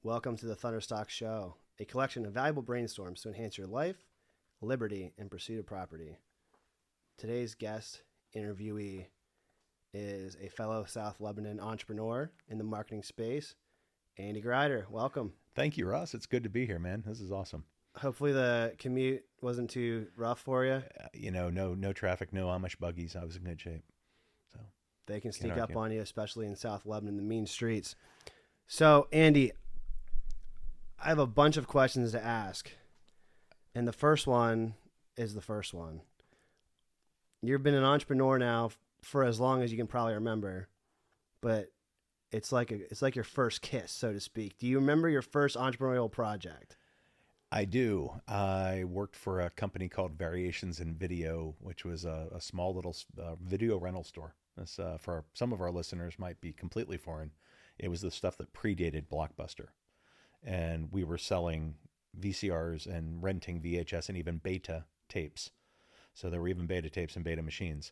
Welcome to the Thunderstock Show, a collection of valuable brainstorms to enhance your life, liberty, and pursuit of property. Today's guest interviewee is a fellow South Lebanon entrepreneur in the marketing space, Andy Greider. Welcome. Thank you, Ross. It's good to be here, man. This is awesome. Hopefully the commute wasn't too rough for you. No traffic, no Amish buggies. I was in good shape. So They can can't sneak up argue. on you, especially in South Lebanon, the mean streets. So, Andy, I have a bunch of questions to ask. And the first one is the first one. You've been an entrepreneur now for as long as you can probably remember, but it's like your first kiss, so to speak. Do you remember your first entrepreneurial project? I do. I worked for a company called Variations in Video, which was a small little video rental store. This, for some of our listeners, might be completely foreign. It was the stuff that predated Blockbuster. And we were selling VCRs and renting VHS and even beta tapes. So there were even beta tapes and beta machines.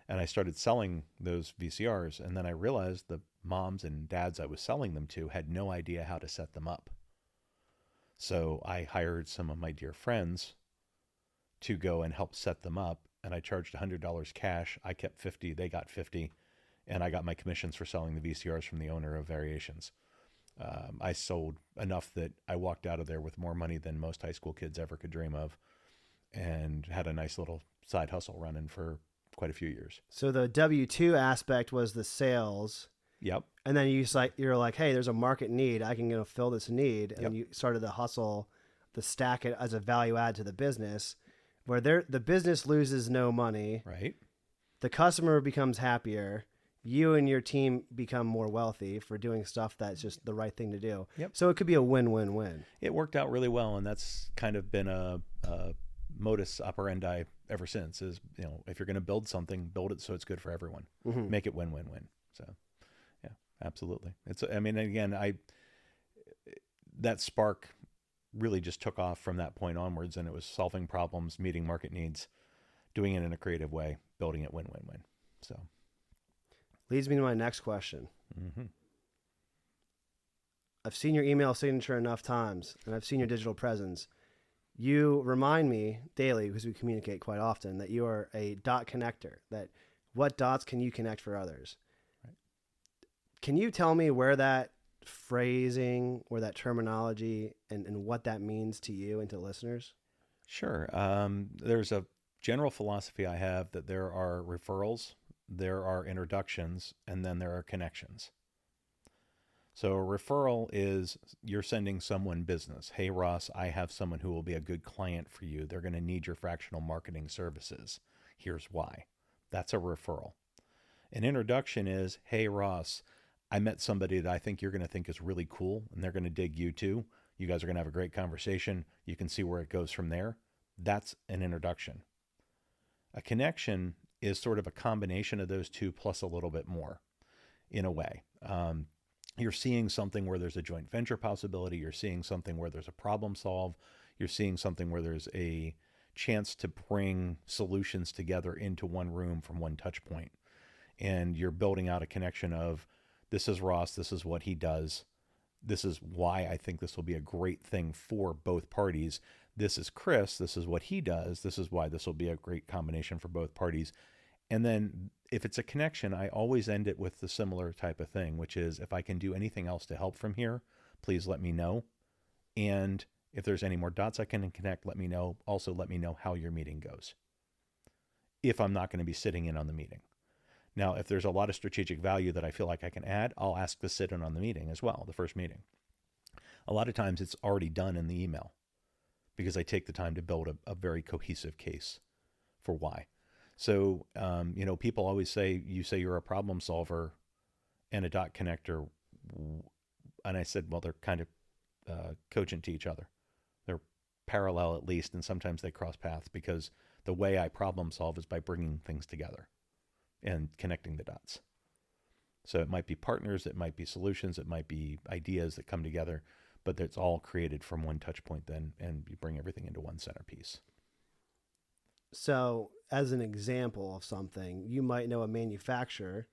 And I started selling those VCRs. And then I realized the moms and dads I was selling them to had no idea how to set them up. So I hired some of my dear friends to go and help set them up. And I charged $100 cash. I kept 50, they got 50. And I got my commissions for selling the VCRs from the owner of Variations. I sold enough that I walked out of there with more money than most high school kids ever could dream of, and had a nice little side hustle running for quite a few years. So the W-2 aspect was the sales. Yep. And then you're like, hey, there's a market need. I can fill this need. And Yep. you started the hustle, the stack it as a value add to the business, where the business loses no money. Right. The customer becomes happier. You and your team become more wealthy for doing stuff that's just the right thing to do. Yep. So it could be a win-win-win. It worked out really well, and that's kind of been a modus operandi ever since. Is if you're going to build something, build it so it's good for everyone. Mm-hmm. Make it win-win-win. So, yeah, absolutely. That spark really just took off from that point onwards, and it was solving problems, meeting market needs, doing it in a creative way, building it win-win-win. So. Leads me to my next question. Mm-hmm. I've seen your email signature enough times, and I've seen your digital presence. You remind me daily, because we communicate quite often, that you are a dot connector, that what dots can you connect for others? Right. Can you tell me where that phrasing or that terminology and what that means to you and to listeners? Sure. There's a general philosophy I have that there are referrals, there are introductions, and then there are connections. So a referral is you're sending someone business. Hey, Ross, I have someone who will be a good client for you. They're going to need your fractional marketing services. Here's why. That's a referral. An introduction is, hey, Ross, I met somebody that I think you're going to think is really cool, and they're going to dig you too. You guys are going to have a great conversation. You can see where it goes from there. That's an introduction. A connection is sort of a combination of those two plus a little bit more, in a way. You're seeing something where there's a joint venture possibility. You're seeing something where there's a problem solve. You're seeing something where there's a chance to bring solutions together into one room from one touch point. And you're building out a connection of, this is Ross, this is what he does. This is why I think this will be a great thing for both parties. This is Chris, this is what he does. This is why this will be a great combination for both parties. And then if it's a connection, I always end it with the similar type of thing, which is, if I can do anything else to help from here, please let me know. And if there's any more dots I can connect, let me know. Also, let me know how your meeting goes, if I'm not going to be sitting in on the meeting. Now, if there's a lot of strategic value that I feel like I can add, I'll ask to sit in on the meeting as well, the first meeting. A lot of times it's already done in the email because I take the time to build a very cohesive case for why. So, people always say, you say you're a problem solver and a dot connector. And I said, well, they're kind of cogent to each other. They're parallel at least, and sometimes they cross paths, because the way I problem solve is by bringing things together and connecting the dots. So it might be partners, it might be solutions, it might be ideas that come together, but it's all created from one touch point then, and you bring everything into one centerpiece. So as an example of something, you might know a manufacturer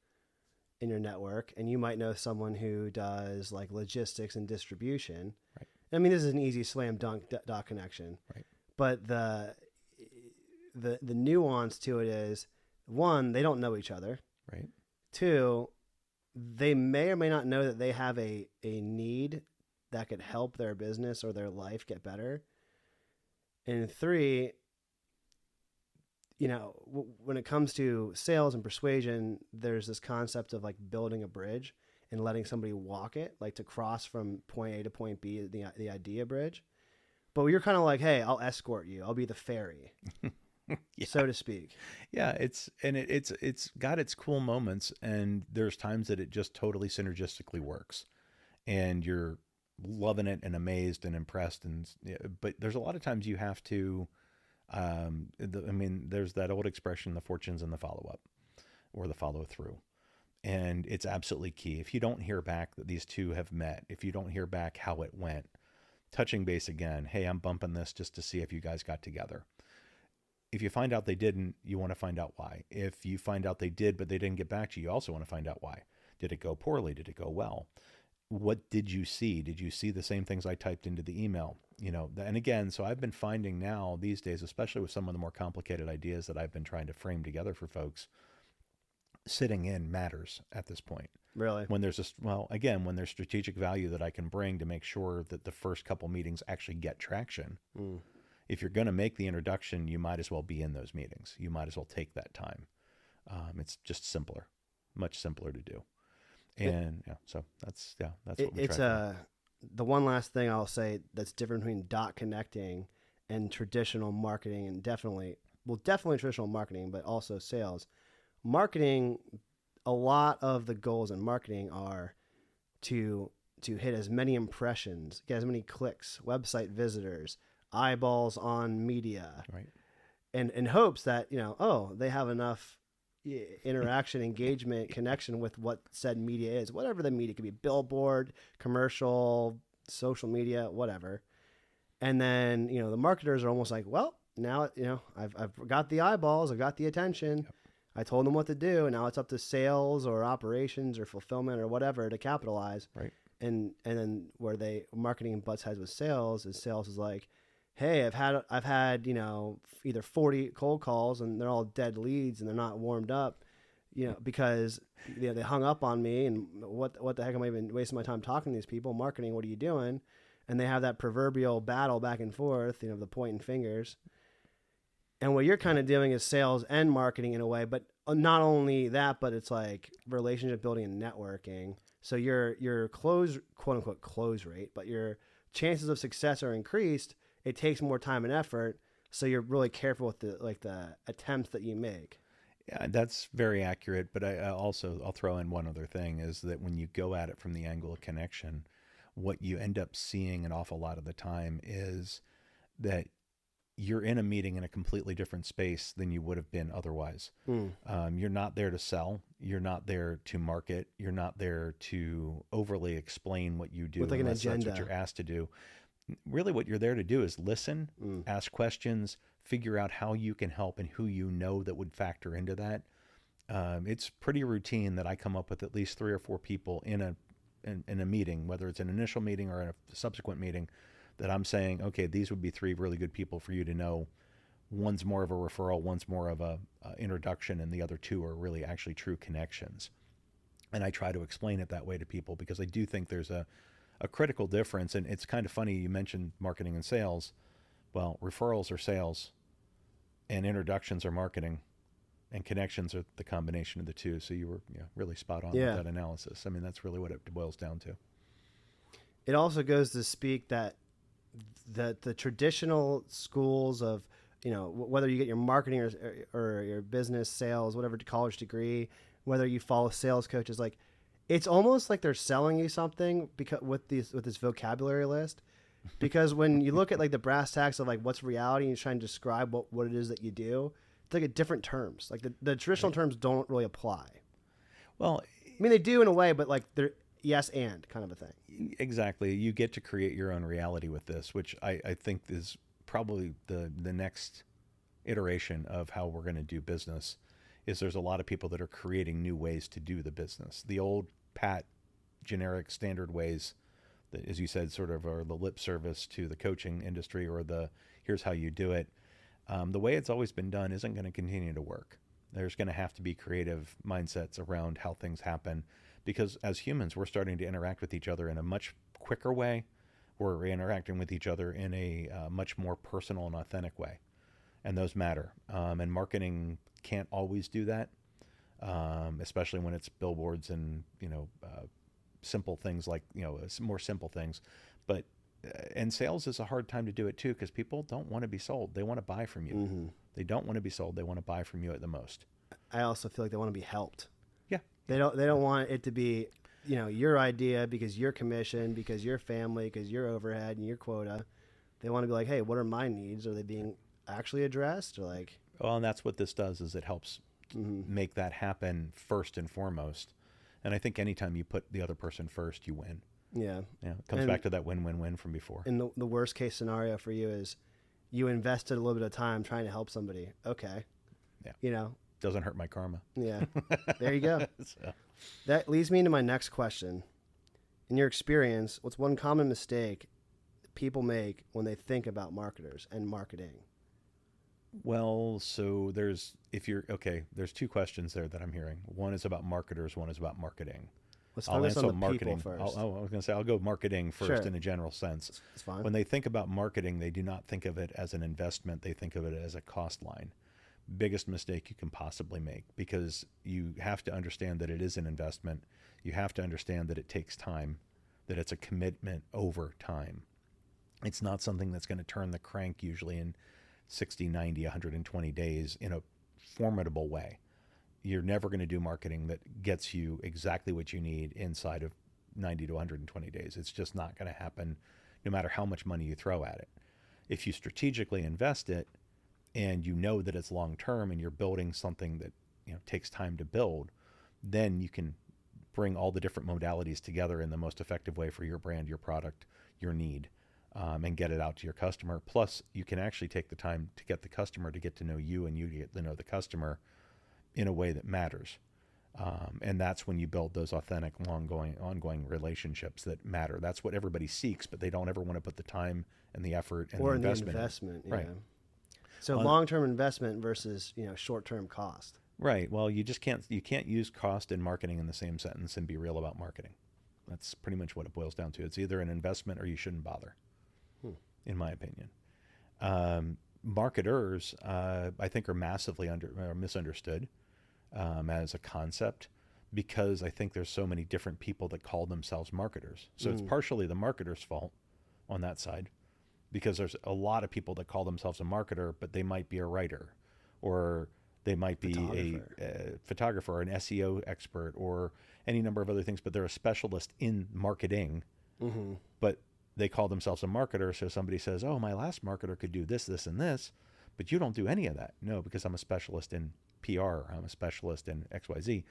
in your network, and you might know someone who does like logistics and distribution. Right. I mean, this is an easy slam dunk dot connection. Right. But the nuance to it is, one, they don't know each other. Right. Two, they may or may not know that they have a need that could help their business or their life get better. And three, when it comes to sales and persuasion, there's this concept of like building a bridge and letting somebody walk it, like to cross from point A to point B, the idea bridge. But you're kind of like, hey, I'll escort you. I'll be the ferry, so to speak. Yeah, it's got its cool moments, and there's times that it just totally synergistically works, and you're loving it and amazed and impressed. But there's a lot of times you have to. There's that old expression: the fortune's in the follow-up or the follow-through. And it's absolutely key. If you don't hear back that these two have met, if you don't hear back how it went, touching base again, hey, I'm bumping this just to see if you guys got together. If you find out they didn't, you want to find out why. If you find out they did, but they didn't get back to you, you also want to find out why. Did it go poorly? Did it go well? What did you see? Did you see the same things I typed into the email? And again, so I've been finding now these days, especially with some of the more complicated ideas that I've been trying to frame together for folks, sitting in matters at this point. Really? When there's when there's strategic value that I can bring to make sure that the first couple meetings actually get traction. If you're going to make the introduction, you might as well be in those meetings. You might as well take that time. It's just simpler, much simpler to do. And so that's what we try to do. The one last thing I'll say that's different between dot connecting and traditional marketing, and definitely traditional marketing, but also sales. Marketing, a lot of the goals in marketing are to hit as many impressions, get as many clicks, website visitors, eyeballs on media, right? And in hopes that they have enough interaction, engagement, connection with what said media is, whatever the media could be, billboard, commercial, social media, whatever. And then the marketers are almost like, well, now I've got the eyeballs, I've got the attention. Yep. I told them what to do, and now it's up to sales or operations or fulfillment or whatever to capitalize. Right. And then where marketing butts heads with sales is like, hey, I've had either 40 cold calls and they're all dead leads and they're not warmed up, because they hung up on me, and what the heck am I even wasting my time talking to these people? Marketing, what are you doing? And they have that proverbial battle back and forth, the pointing fingers. And what you're kind of doing is sales and marketing in a way, but not only that, but it's like relationship building and networking. So your quote unquote close rate, but your chances of success are increased. It takes more time and effort. So you're really careful with the attempts that you make. Yeah, that's very accurate. But I'll throw in one other thing, is that when you go at it from the angle of connection, what you end up seeing an awful lot of the time is that you're in a meeting in a completely different space than you would have been otherwise. You're not there to sell. You're not there to market. You're not there to overly explain what you do, with like an agenda. That's what you're asked to do. Really what you're there to do is listen, ask questions, figure out how you can help and who that would factor into that. It's pretty routine that I come up with at least 3 or 4 people in a meeting, whether it's an initial meeting or in a subsequent meeting, that I'm saying, okay, these would be 3 really good people for you to know. One's more of a referral, one's more of a introduction, and the other 2 are really actually true connections. And I try to explain it that way to people, because I do think there's a critical difference. And it's kind of funny, you mentioned marketing and sales. Well, referrals are sales, and introductions are marketing, and connections are the combination of the two. So you were really spot on with that analysis. I mean, that's really what it boils down to. It also goes to speak that the traditional schools of, whether you get your marketing or your business, sales, whatever college degree, whether you follow sales coaches, like it's almost like they're selling you something because with this vocabulary list. Because when you look at like the brass tacks of like what's reality and you're trying to describe what it is that you do, it's like at different terms. Like the traditional terms don't really apply. Well, I mean, they do in a way, but like they're yes and kind of a thing. Exactly. You get to create your own reality with this, which I think is probably the next iteration of how we're going to do business, is there's a lot of people that are creating new ways to do the business. The old pat, generic, standard ways that, as you said, sort of are the lip service to the coaching industry, or the here's how you do it. The way it's always been done isn't going to continue to work. There's going to have to be creative mindsets around how things happen, because as humans, we're starting to interact with each other in a much quicker way. We're interacting with each other in a much more personal and authentic way, and those matter. And marketing can't always do that, especially when it's billboards and simple things like more simple things. But and sales is a hard time to do it too, because people don't want to be sold. They want to buy from you. Mm-hmm. They don't want to be sold. They want to buy from you at the most. I also feel like they want to be helped. Yeah. They don't want it to be, your idea because your commission, because your family, because your overhead and your quota. They want to be like, hey, what are my needs? Are they being actually addressed? Or like, well, and that's what this does, is it helps make that happen first and foremost. And I think anytime you put the other person first, you win. Yeah. Yeah. It comes back to that win-win-win from before. And the worst case scenario for you is you invested a little bit of time trying to help somebody. Okay. Yeah. Doesn't hurt my karma. Yeah. There you go. So. That leads me into my next question. In your experience, what's one common mistake people make when they think about marketers and marketing? Well, so there's two questions there that I'm hearing. One is about marketers, one is about marketing. Let's focus on the marketing people first. I was going to say, I'll go marketing first in a general sense. It's fine. When they think about marketing, they do not think of it as an investment. They think of it as a cost line. Biggest mistake you can possibly make, because you have to understand that it is an investment. You have to understand that it takes time, that it's a commitment over time. It's not something that's going to turn the crank usually in 60, 90, 120 days in a formidable way. You're never going to do marketing that gets you exactly what you need inside of 90 to 120 days. It's just not going to happen, no matter how much money you throw at it. If you strategically invest it and you know that it's long term and you're building something that takes time to build, then you can bring all the different modalities together in the most effective way for your brand, your product, your need, and get it out to your customer. Plus, you can actually take the time to get the customer to get to know you, and you get to know the customer in a way that matters. And that's when you build those authentic, ongoing relationships that matter. That's what everybody seeks, but they don't ever want to put the time and the effort and the investment. Yeah. Right. So long-term investment versus, short-term cost. Right. Well, you can't use cost and marketing in the same sentence and be real about marketing. That's pretty much what it boils down to. It's either an investment or you shouldn't bother, in my opinion. Marketers, I think, are massively misunderstood as a concept, because I think there's so many different people that call themselves marketers. So it's partially the marketer's fault on that side, because there's a lot of people that call themselves a marketer, but they might be a writer, or they might be a photographer, or an SEO expert, or any number of other things, but they're a specialist in marketing, but they call themselves a marketer. So somebody says, oh, my last marketer could do this, this, and this, but you don't do any of that. No, because I'm a specialist in PR, or I'm a specialist in XYZ.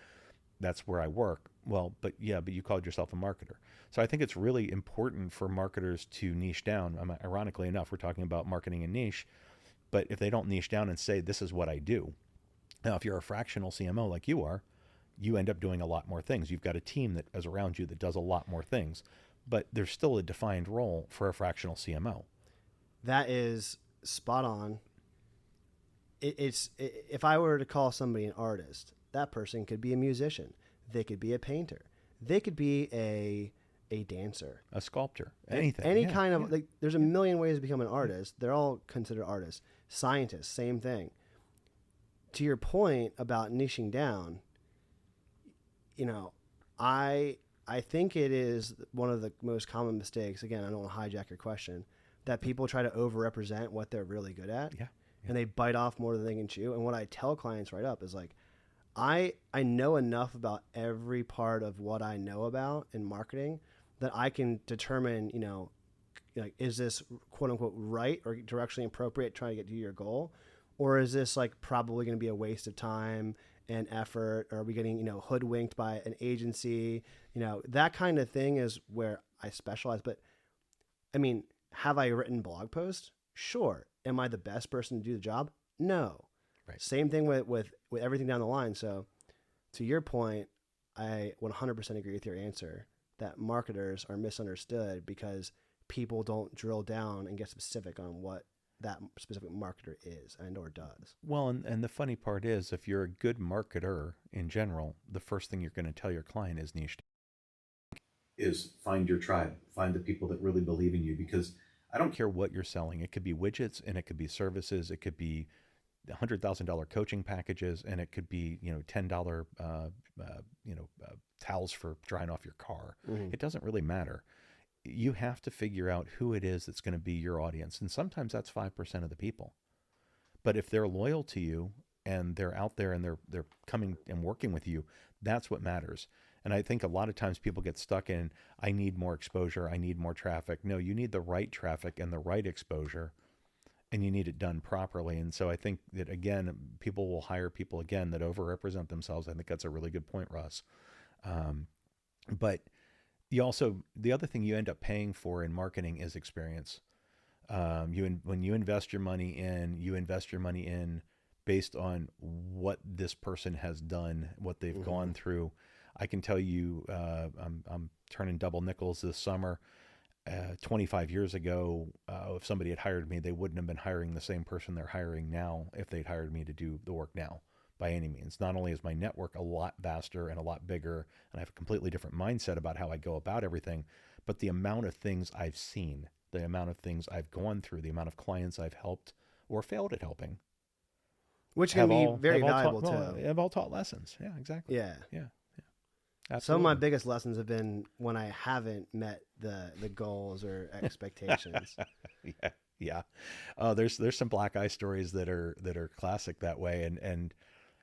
That's where I work. Well, but you called yourself a marketer. So I think it's really important for marketers to niche down. Ironically enough, we're talking about marketing and niche, but if they don't niche down and say, this is what I do. Now, if you're a fractional CMO like you are, you end up doing a lot more things. You've got a team that is around you that does a lot more things, but there's still a defined role for a fractional CMO. That is spot on. If I were to call somebody an artist, that person could be a musician. They could be a painter. They could be a dancer, a sculptor, anything. Any kind of, like, there's a million ways to become an artist. They're all considered artists. Scientists, same thing. To your point about niching down, I think it is one of the most common mistakes. Again, I don't want to hijack your question, that people try to overrepresent what they're really good at. Yeah. And they bite off more than they can chew. And what I tell clients right up is like, I know enough about every part of what I know about in marketing that I can determine, like, is this quote unquote right or directionally appropriate trying to get to your goal? Or is this like probably going to be a waste of time and effort? Or are we getting, hoodwinked by an agency? That kind of thing is where I specialize. But I mean, have I written blog posts? Sure. Am I the best person to do the job? No. Right. Same thing with everything down the line. So to your point, I 100% agree with your answer that marketers are misunderstood because people don't drill down and get specific on what that specific marketer is and or does. Well, and the funny part is, if you're a good marketer in general, the first thing you're going to tell your client is niche. Is find your tribe, find the people that really believe in you, because I don't care what you're selling. It could be widgets and it could be services. It could be $100,000 coaching packages, and it could be $10 towels for drying off your car. Mm-hmm. It doesn't really matter. You have to figure out who it is that's going to be your audience, and sometimes that's 5% of the people. But if they're loyal to you and they're out there and they're coming and working with you, that's what matters. And I think a lot of times people get stuck in, I need more exposure, I need more traffic. No, you need the right traffic and the right exposure, and you need it done properly. And so I think that, again, people will hire people, again, that overrepresent themselves. I think that's a really good point, Russ. But you also, the other thing you end up paying for in marketing is experience. When you invest your money in, you invest your money in based on what this person has done, what they've Mm-hmm. gone through. I can tell you, I'm turning double nickels this summer. 25 years ago, if somebody had hired me, they wouldn't have been hiring the same person they're hiring now if they'd hired me to do the work now, by any means. Not only is my network a lot vaster and a lot bigger, and I have a completely different mindset about how I go about everything, but the amount of things I've seen, the amount of things I've gone through, the amount of clients I've helped or failed at helping, Which can be very have all valuable taught, too. have all taught lessons. Yeah, exactly. Yeah. Yeah. Some of my Absolutely. biggest lessons have been when I haven't met the goals or expectations. Yeah, yeah. There's some black eye stories that are classic that way, and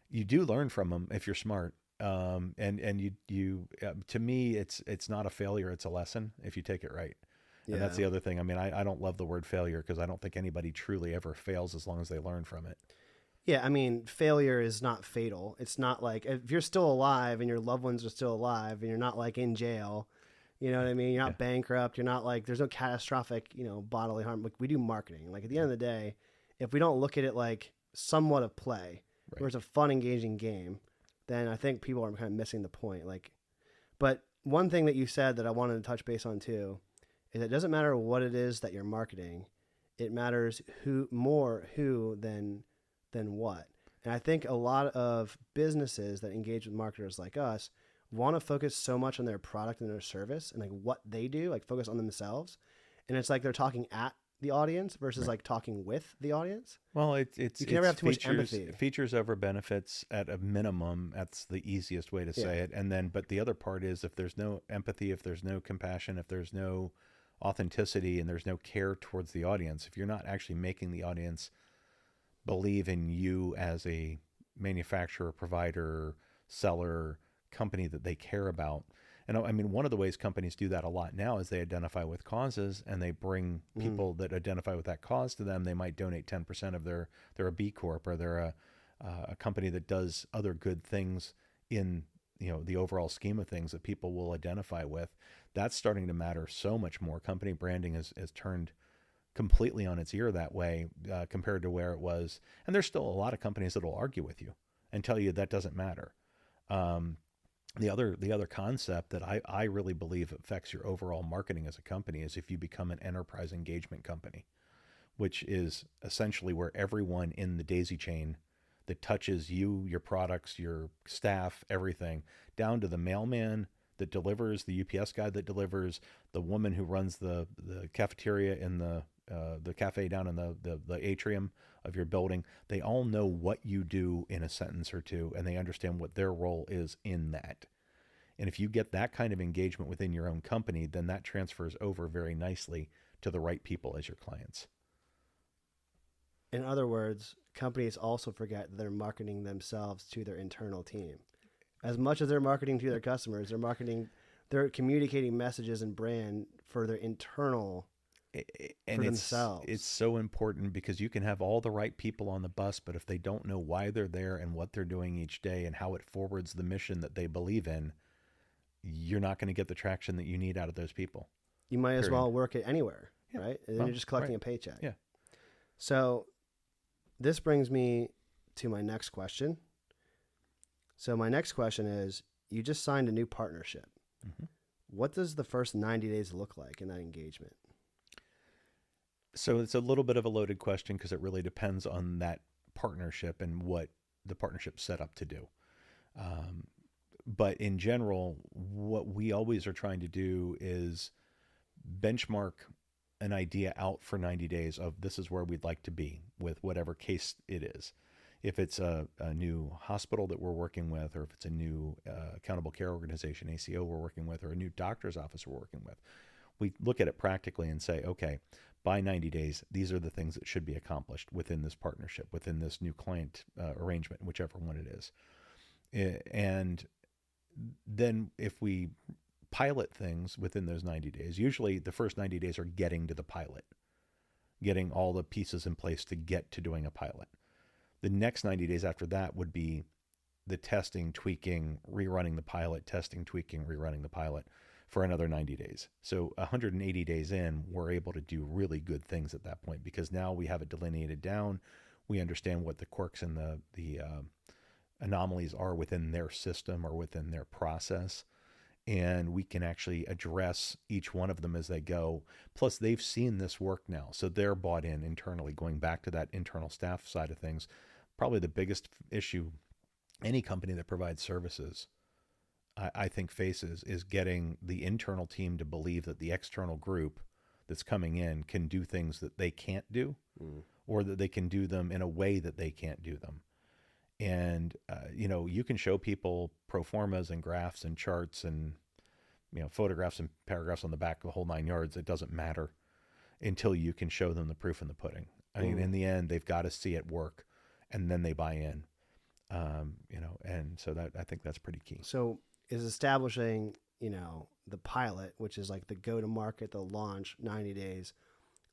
you do learn from them if you're smart. And you to me, it's not a failure, it's a lesson if you take it right. And that's Yeah. the other thing. I mean, I don't love the word failure because I don't think anybody truly ever fails as long as they learn from it. Yeah, I mean, failure is not fatal. It's not like if you're still alive and your loved ones are still alive and you're not like in jail, you know what I mean? You're Yeah, not bankrupt. You're not like, there's no catastrophic, bodily harm. Like we do marketing. Like at the end of the day, if we don't look at it like somewhat of play, where right. it's a fun, engaging game, then I think people are kind of missing the point. Like, but one thing that you said that I wanted to touch base on too is it doesn't matter what it is that you're marketing. It matters who than what. And I think a lot of businesses that engage with marketers like us want to focus so much on their product and their service and like what they do, like focus on themselves. And it's like they're talking at the audience versus Right. like talking with the audience. Well, it's You can never have too much features empathy. features over benefits at a minimum. That's the easiest way to Yeah. say it. And then, but the other part is, if there's no empathy, if there's no compassion, if there's no authenticity, and there's no care towards the audience, if you're not actually making the audience believe in you as a manufacturer, provider, seller, company that they care about. And I mean, one of the ways companies do that a lot now is they identify with causes and they bring people that identify with that cause to them. They might donate 10% of they're a B Corp, or they're a company that does other good things in the overall scheme of things that people will identify with. That's starting to matter so much more. Company branding has turned completely on its ear that way, compared to where it was. And there's still a lot of companies that will argue with you and tell you that doesn't matter. The other concept that I really believe affects your overall marketing as a company is if you become an enterprise engagement company, which is essentially where everyone in the daisy chain that touches you, your products, your staff, everything, down to the mailman that delivers, the UPS guy that delivers, the woman who runs the cafeteria in the cafe down in the atrium of your building, they all know what you do in a sentence or two, and they understand what their role is in that. And if you get that kind of engagement within your own company, then that transfers over very nicely to the right people as your clients. In other words, companies also forget that they're marketing themselves to their internal team. As much as they're marketing to their customers, they're communicating messages and brand for their internal And for it's themselves. so important, because you can have all the right people on the bus, but if they don't know why they're there and what they're doing each day and how it forwards the mission that they believe in, you're not going to get the traction that you need out of those people. You might as Period. well work it anywhere, Yeah. right? And then Well, you're just collecting right. a paycheck. Yeah. So this brings me to my next question. So my next question is, you just signed a new partnership. Mm-hmm. What does the first 90 days look like in that engagement? So it's a little bit of a loaded question because it really depends on that partnership and what the partnership's set up to do. But in general, what we always are trying to do is benchmark an idea out for 90 days of this is where we'd like to be with whatever case it is. If it's a new hospital that we're working with, or if it's a new accountable care organization, ACO, we're working with, or a new doctor's office we're working with, we look at it practically and say, okay, by 90 days, these are the things that should be accomplished within this partnership, within this new client arrangement, whichever one it is. And then if we pilot things within those 90 days, usually the first 90 days are getting to the pilot, getting all the pieces in place to get to doing a pilot. The next 90 days after that would be the testing, tweaking, rerunning the pilot, testing, tweaking, rerunning the pilot for another 90 days. So 180 days in, we're able to do really good things at that point because now we have it delineated down. We understand what the quirks and the anomalies are within their system or within their process. And we can actually address each one of them as they go. Plus, they've seen this work now. So they're bought in internally, going back to that internal staff side of things. Probably the biggest issue any company that provides services, I think, faces is getting the internal team to believe that the external group that's coming in can do things that they can't do, or that they can do them in a way that they can't do them. And, you can show people pro formas and graphs and charts and, photographs and paragraphs on the back, the whole 9 yards. It doesn't matter until you can show them the proof in the pudding. I mean, in the end, they've got to see it work and then they buy in, and so I think that's pretty key. So is establishing, the pilot, which is like the go-to-market, the launch, 90 days.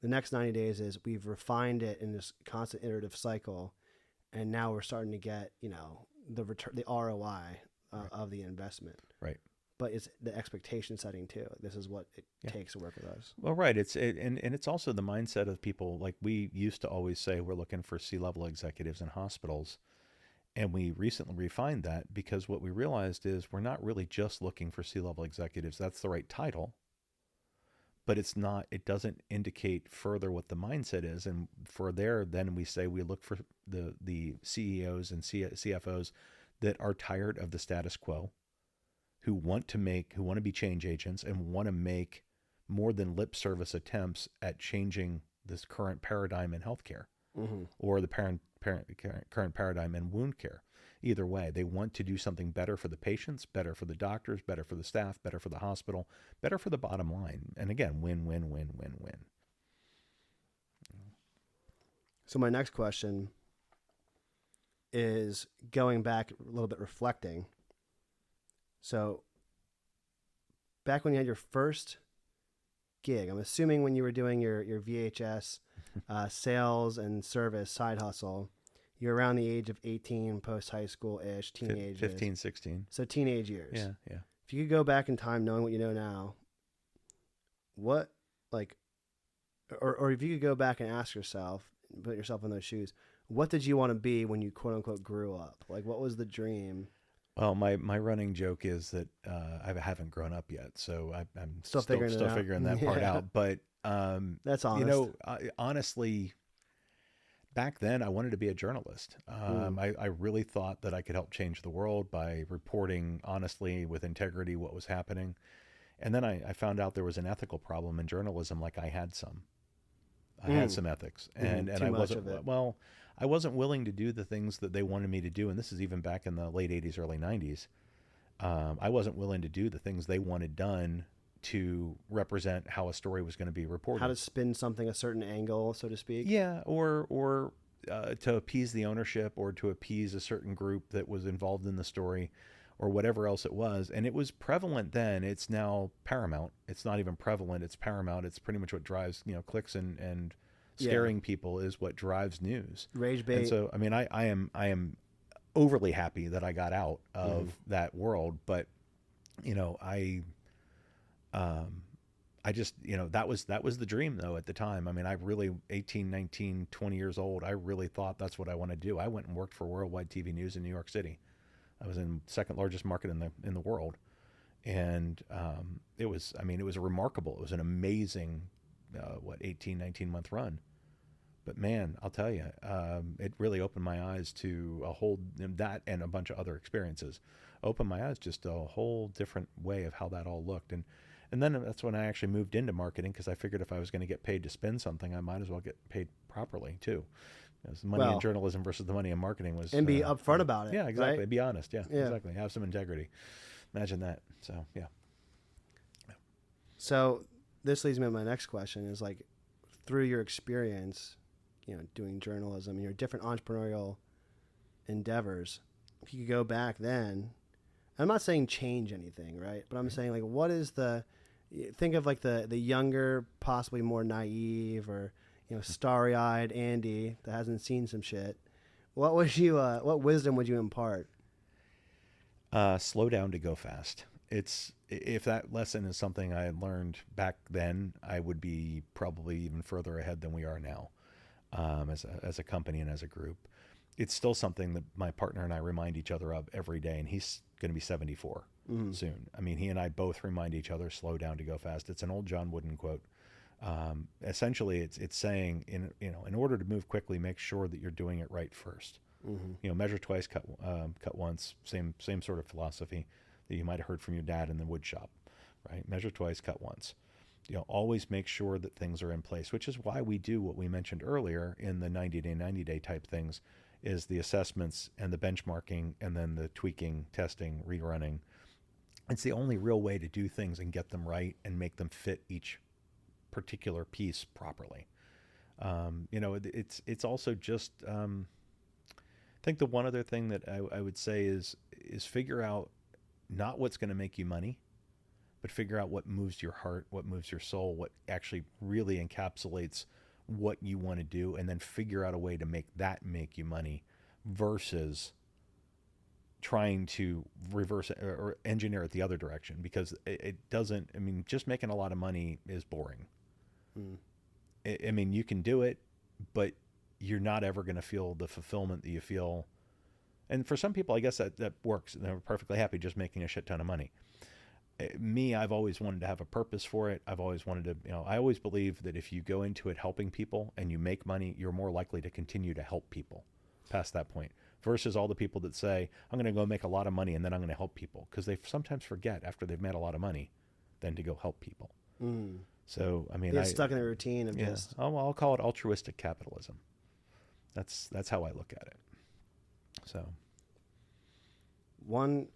The next 90 days is we've refined it in this constant iterative cycle. And now we're starting to get, the return, the ROI of the investment. Right. But it's the expectation setting too. This is what it takes to work with us. Well, right. And it's also the mindset of people. Like we used to always say, we're looking for C-level executives in hospitals. And we recently refined that because what we realized is we're not really just looking for C-level executives. That's the right title. But it's not, it doesn't indicate further what the mindset is. And for there, then we say we look for the CEOs and CFOs that are tired of the status quo, who want to be change agents and want to make more than lip service attempts at changing this current paradigm in healthcare, or the current paradigm in wound care. Either way, they want to do something better for the patients, better for the doctors, better for the staff, better for the hospital, better for the bottom line. And again, win, win, win, win, win. So my next question is going back a little bit, reflecting. So back when you had your first gig, I'm assuming when you were doing your VHS sales and service side hustle, you're around the age of 18, post-high school-ish, teenage 15, 16. So teenage years. Yeah. If you could go back in time knowing what you know now, what, or if you could go back and ask yourself, put yourself in those shoes, what did you want to be when you quote-unquote grew up? Like, what was the dream? Well, my running joke is that I haven't grown up yet, so I'm still figuring that part out. But that's honest. Honestly, back then I wanted to be a journalist. I really thought that I could help change the world by reporting honestly with integrity what was happening. And then I found out there was an ethical problem in journalism, like I had some. I had some ethics, and I wasn't willing to do the things that they wanted me to do. And this is even back in the late 80s, early 90s. I wasn't willing to do the things they wanted done to represent how a story was going to be reported. How to spin something a certain angle, so to speak. Yeah, or to appease the ownership, or to appease a certain group that was involved in the story, or whatever else it was. And it was prevalent then. It's now paramount. It's not even prevalent. It's paramount. It's pretty much what drives, clicks and scaring people is what drives news. Rage bait. And so, I mean, I am overly happy that I got out of that world, but I I just, that was the dream though at the time. I mean, I really, 18, 19, 20 years old, I really thought that's what I want to do. I went and worked for Worldwide TV News in New York City. I was in second largest market in the world. And it was remarkable. It was an amazing, 18, 19-month run. But man, I'll tell you, it really opened my eyes to that and a bunch of other experiences. Opened my eyes just a whole different way of how that all looked. And then that's when I actually moved into marketing, because I figured if I was going to get paid to spin something, I might as well get paid properly too. The money in journalism versus the money in marketing was... And be upfront about it. Yeah, exactly. Right? Be honest. Yeah, exactly. Have some integrity. Imagine that. So, yeah. So this leads me to my next question is, like, through your experience, doing journalism and your different entrepreneurial endeavors, if you could go back then, I'm not saying change anything, right? But I'm saying, like, what is think of like the younger, possibly more naive or, starry-eyed Andy that hasn't seen some shit. What wisdom would you impart? Slow down to go fast. If that lesson is something I had learned back then, I would be probably even further ahead than we are now, as a company and as a group. It's still something that my partner and I remind each other of every day, and he's going to be 74 soon. I mean, he and I both remind each other, slow down to go fast. It's an old John Wooden quote. Essentially, it's saying, in order to move quickly, make sure that you're doing it right first. Measure twice, cut once. Same sort of philosophy that you might have heard from your dad in the wood shop, right? Measure twice, cut once. Always make sure that things are in place, which is why we do what we mentioned earlier in the 90-day type things, is the assessments and the benchmarking and then the tweaking, testing, rerunning. It's the only real way to do things and get them right and make them fit each particular piece properly. It's also just, I think the one other thing that I would say is figure out not what's going to make you money, but figure out what moves your heart, what moves your soul, what actually really encapsulates what you want to do, and then figure out a way to make you money versus trying to reverse it or engineer it the other direction, because it doesn't, just making a lot of money is boring. You can do it, but you're not ever going to feel the fulfillment that you feel. And for some people, I guess that works. They're perfectly happy just making a shit ton of money. Me, I've always wanted to have a purpose for it. I've always wanted to, I always believe that if you go into it helping people and you make money, you're more likely to continue to help people past that point, versus all the people that say, I'm going to go make a lot of money and then I'm going to help people, because they sometimes forget after they've made a lot of money then to go help people. So, get stuck in the routine of just... I'll call it altruistic capitalism. That's how I look at it. So one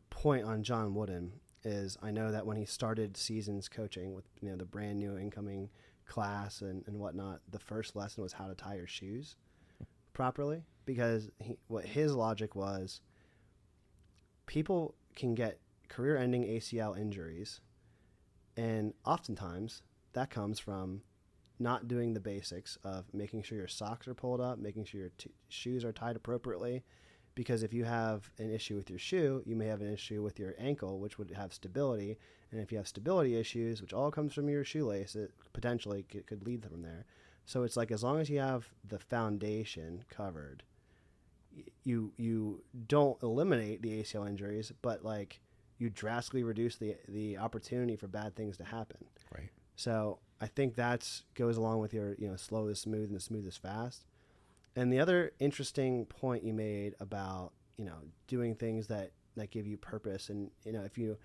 point on John Wooden is, I know that when he started Seasons coaching with the brand new incoming class and whatnot, the first lesson was how to tie your shoes properly, because what his logic was, people can get career-ending ACL injuries, and oftentimes that comes from not doing the basics of making sure your socks are pulled up, making sure your shoes are tied appropriately. Because if you have an issue with your shoe, you may have an issue with your ankle, which would have stability. And if you have stability issues, which all comes from your shoelace, it potentially could lead from there. So it's like, as long as you have the foundation covered, you don't eliminate the ACL injuries, but like you drastically reduce the opportunity for bad things to happen. Right. So I think that goes along with your slow is smooth and the smooth is fast. And the other interesting point you made about, doing things that give you purpose, and, if you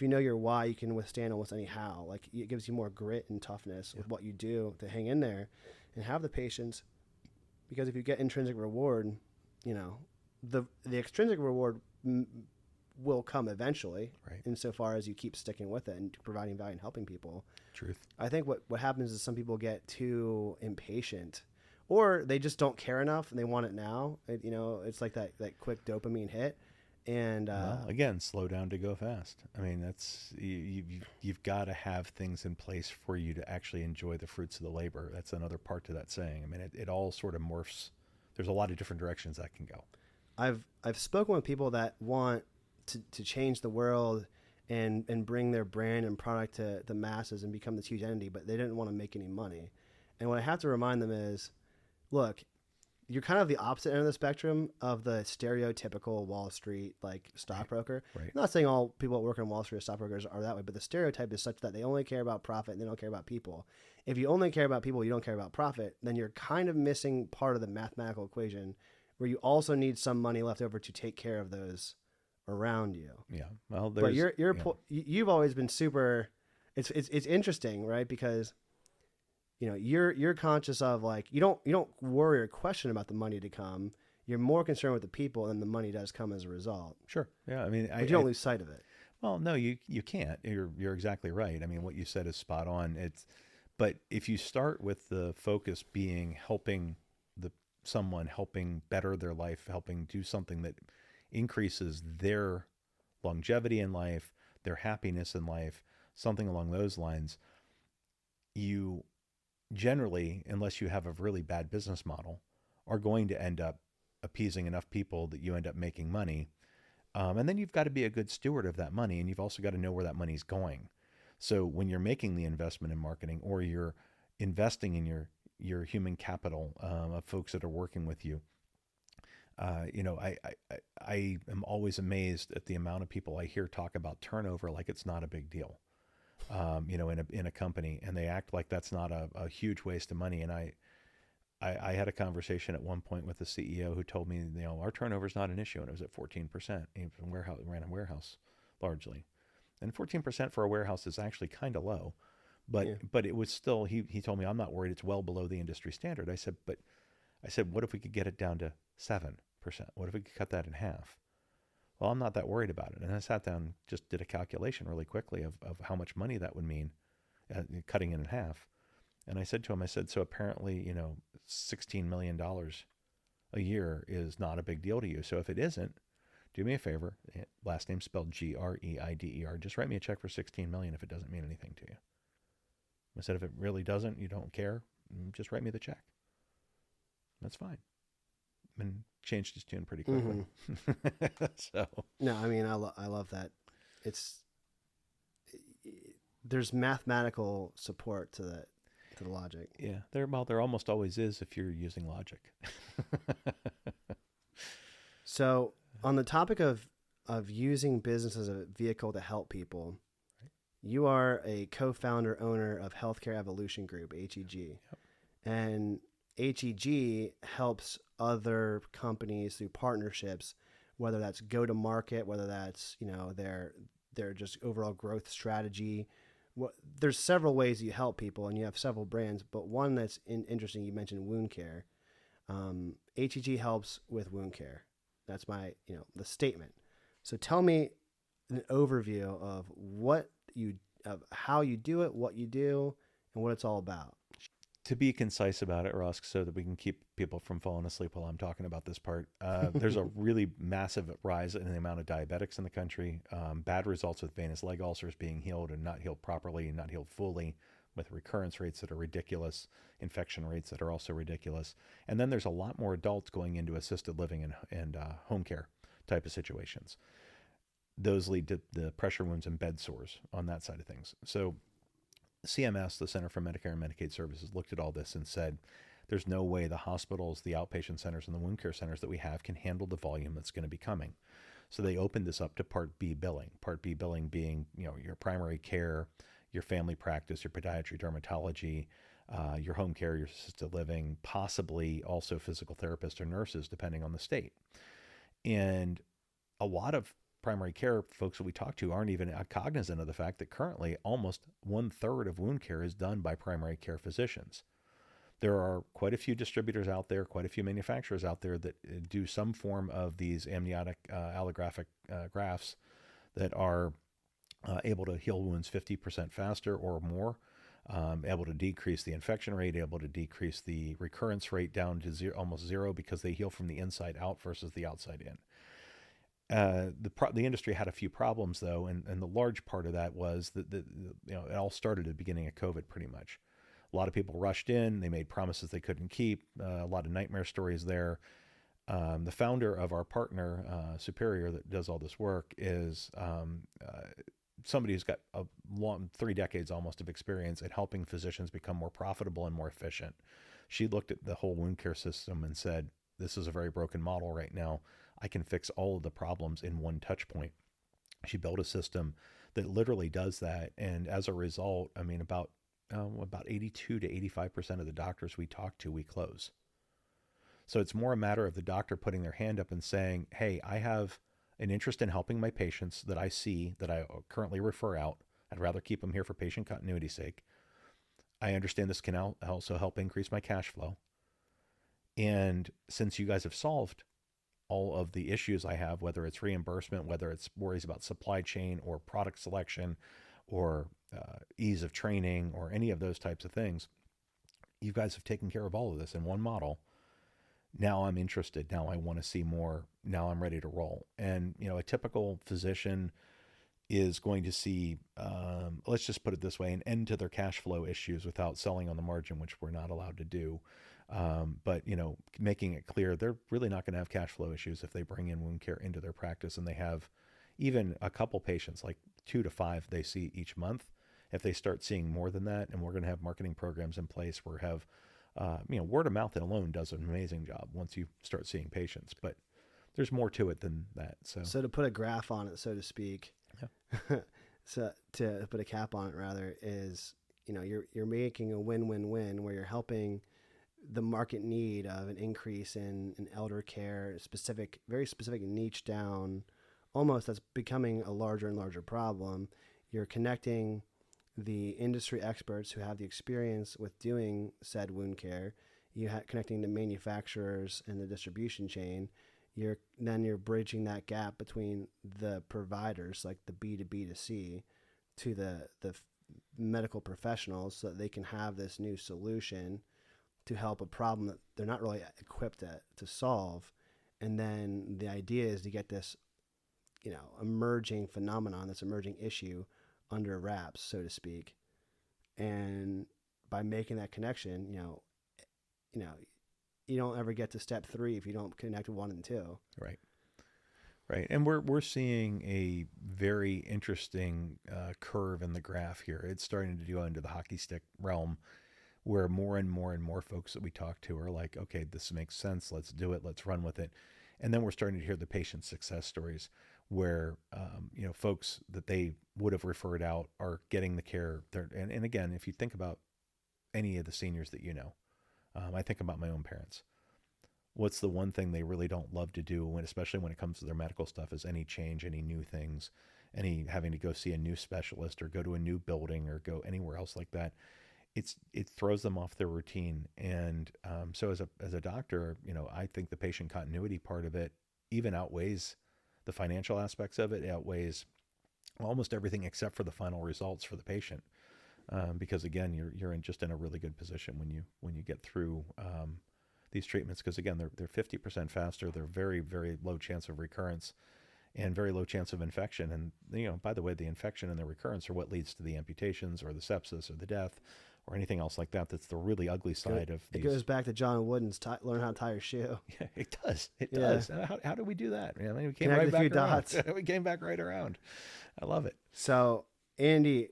know your why, you can withstand almost any how. Like, it gives you more grit and toughness with what you do to hang in there and have the patience. Because if you get intrinsic reward, the extrinsic reward will come eventually, right, insofar as you keep sticking with it and providing value and helping people. Truth. I think what happens is some people get too impatient, or they just don't care enough and they want it now. It's like that quick dopamine hit. And again, slow down to go fast. That's you've got to have things in place for you to actually enjoy the fruits of the labor. That's another part to that saying. It all sort of morphs. There's a lot of different directions that can go. I've spoken with people that want to change the world and bring their brand and product to the masses and become this huge entity, but they didn't want to make any money. And what I have to remind them is, look, you're kind of the opposite end of the spectrum of the stereotypical Wall Street like stockbroker. Right. I'm not saying all people that work on Wall Street as stockbrokers are that way, but the stereotype is such that they only care about profit and they don't care about people. If you only care about people, you don't care about profit, then you're kind of missing part of the mathematical equation where you also need some money left over to take care of those around you. Yeah. Well, but you've always been super. It's interesting, right? Because you're conscious of like you don't worry or question about the money to come. You're more concerned with the people, and the money does come as a result. Sure. Yeah. I mean, but you don't lose sight of it. Well, no, you can't. You're exactly right. I mean, what you said is spot on. But if you start with the focus being helping helping better their life, helping do something that increases their longevity in life, their happiness in life, something along those lines, you generally, unless you have a really bad business model, are going to end up appeasing enough people that you end up making money. And then you've got to be a good steward of that money, and you've also got to know where that money's going. So when you're making the investment in marketing, or you're investing in your human capital of folks that are working with you, I am always amazed at the amount of people I hear talk about turnover like it's not a big deal. In a company, and they act like that's not a huge waste of money. And I had a conversation at one point with the CEO who told me, our turnover is not an issue, and it was at 14%. He ran a warehouse largely, and 14% for a warehouse is actually kind of low, but it was still. He told me, I'm not worried. It's well below the industry standard. I said, what if we could get it down to 7%? What if we could cut that in half? Well, I'm not that worried about it. And I sat down, just did a calculation really quickly of how much money that would mean, cutting it in half. And I said to him, so apparently, $16 million a year is not a big deal to you. So if it isn't, do me a favor, last name spelled Greider, just write me a check for $16 million if it doesn't mean anything to you. I said, if it really doesn't, you don't care, just write me the check. That's fine. And changed his tune pretty quickly. Mm-hmm. So no, I mean, I love that. There's mathematical support to the logic. Yeah, there almost always is if you're using logic. So on the topic of using business as a vehicle to help people, right. You are a co-founder owner of Healthcare Evolution Group, HEG. Yep. And HEG helps other companies through partnerships, whether that's go to market, whether that's their just overall growth strategy. There's several ways you help people, and you have several brands, but one that's interesting, you mentioned wound care. HEG helps with wound care. That's my the statement. So tell me an overview of how you do it, what you do, and what it's all about. To be concise about it, Ross, so that we can keep people from falling asleep while I'm talking about this part, there's a really massive rise in the amount of diabetics in the country, bad results with venous leg ulcers being healed and not healed properly and not healed fully, with recurrence rates that are ridiculous, infection rates that are also ridiculous. And then there's a lot more adults going into assisted living and home care type of situations. Those lead to the pressure wounds and bed sores on that side of things. So CMS, the Center for Medicare and Medicaid Services, looked at all this and said, there's no way the hospitals, the outpatient centers, and the wound care centers that we have can handle the volume that's going to be coming. So they opened this up to Part B billing. Part B billing being, your primary care, your family practice, your podiatry, dermatology, your home care, your assisted living, possibly also physical therapists or nurses, depending on the state. And a lot of primary care folks that we talk to aren't even cognizant of the fact that currently almost 1/3 of wound care is done by primary care physicians. There are quite a few distributors out there, quite a few manufacturers out there that do some form of these amniotic allographic grafts that are able to heal wounds 50% faster or more, able to decrease the infection rate, able to decrease the recurrence rate down to almost zero because they heal from the inside out versus the outside in. The industry had a few problems though, and the large part of that was that it all started at the beginning of COVID pretty much. A lot of people rushed in, they made promises they couldn't keep, a lot of nightmare stories there. The founder of our partner, Superior, that does all this work, is somebody who's got a long 3 decades almost of experience at helping physicians become more profitable and more efficient. She looked at the whole wound care system and said, this is a very broken model right now. I can fix all of the problems in one touch point. She built a system that literally does that. And as a result, I mean, about 82 to 85% of the doctors we talk to, we close. So it's more a matter of the doctor putting their hand up and saying, hey, I have an interest in helping my patients that I see, that I currently refer out. I'd rather keep them here for patient continuity's sake. I understand this can also help increase my cash flow. And since you guys have solved all of the issues I have, whether it's reimbursement, whether it's worries about supply chain or product selection or ease of training or any of those types of things, you guys have taken care of all of this in one model. Now I'm interested. Now I want to see more. Now I'm ready to roll. And, you know, a typical physician is going to see, let's just put it this way, an end to their cash flow issues without selling on the margin, which we're not allowed to do. But, you know, making it clear they're really not going to have cash flow issues if they bring in wound care into their practice and they have even a couple patients, like 2 to 5 they see each month. If they start seeing more than that, and we're going to have marketing programs in place where have, word of mouth alone does an amazing job once you start seeing patients, but there's more to it than that. So to put a graph on it, so to speak, yeah. So to put a cap on it rather is, you know, you're making a win-win-win where you're helping the market need of an increase in elder care, very specific niche down, almost that's becoming a larger and larger problem. You're connecting the industry experts who have the experience with doing said wound care. Connecting the manufacturers and the distribution chain. You're bridging that gap between the providers, like the B2B2C, to the medical professionals, so that they can have this new solution to help a problem that they're not really equipped to solve. And then the idea is to get this, you know, emerging phenomenon, this emerging issue under wraps, so to speak. And by making that connection, you know, you don't ever get to step 3 if you don't connect 1 and 2. Right. And we're seeing a very interesting curve in the graph here. It's starting to go into the hockey stick realm, where more and more and more folks that we talk to are like, okay, this makes sense. Let's do it. Let's run with it. And then we're starting to hear the patient success stories where, folks that they would have referred out are getting the care. And again, if you think about any of the seniors that you know, I think about my own parents. What's the one thing they really don't love to do, especially when it comes to their medical stuff, is any change, any new things, any having to go see a new specialist or go to a new building or go anywhere else like that. It throws them off their routine. And so as a doctor, you know, I think the patient continuity part of it even outweighs the financial aspects of it. It outweighs almost everything except for the final results for the patient. Because again, you're in a really good position when you get through these treatments, because again, they're 50% faster. They're very, very low chance of recurrence and very low chance of infection. And, you know, by the way, the infection and the recurrence are what leads to the amputations or the sepsis or the death or anything else like that. That's the really ugly side of these. It goes back to John Wooden's learn how to tie your shoe. Yeah, it does. It does. How do we do that? I mean, we came Connect right a back few around. dots. We came back right around. I love it. So, Andy,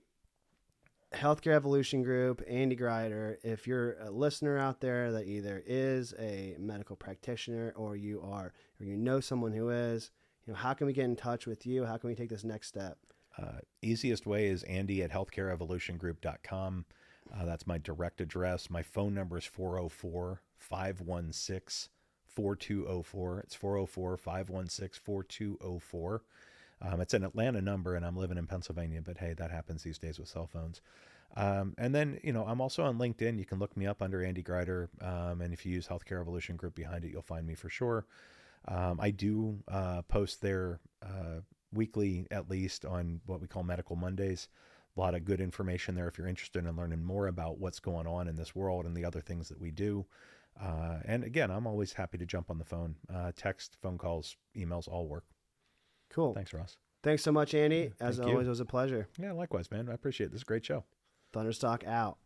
Healthcare Evolution Group, Andy Greider, if you're a listener out there that either is a medical practitioner or you know someone who is, you know, how can we get in touch with you? How can we take this next step? Easiest way is andy@healthcareevolutiongroup.com. That's my direct address. My phone number is 404-516-4204. It's 404-516-4204. It's an Atlanta number, and I'm living in Pennsylvania, but hey, that happens these days with cell phones. And then, you know, I'm also on LinkedIn. You can look me up under Andy Greider. And if you use Healthcare Evolution Group behind it, you'll find me for sure. I do post there weekly, at least, on what we call Medical Mondays. A lot of good information there if you're interested in learning more about what's going on in this world and the other things that we do. And again, I'm always happy to jump on the phone. Text, phone calls, emails, all work. Cool. Thanks, Ross. Thanks so much, Andy. As always, it was a pleasure. Yeah, likewise, man. I appreciate it. This is a great show. Thunderstock out.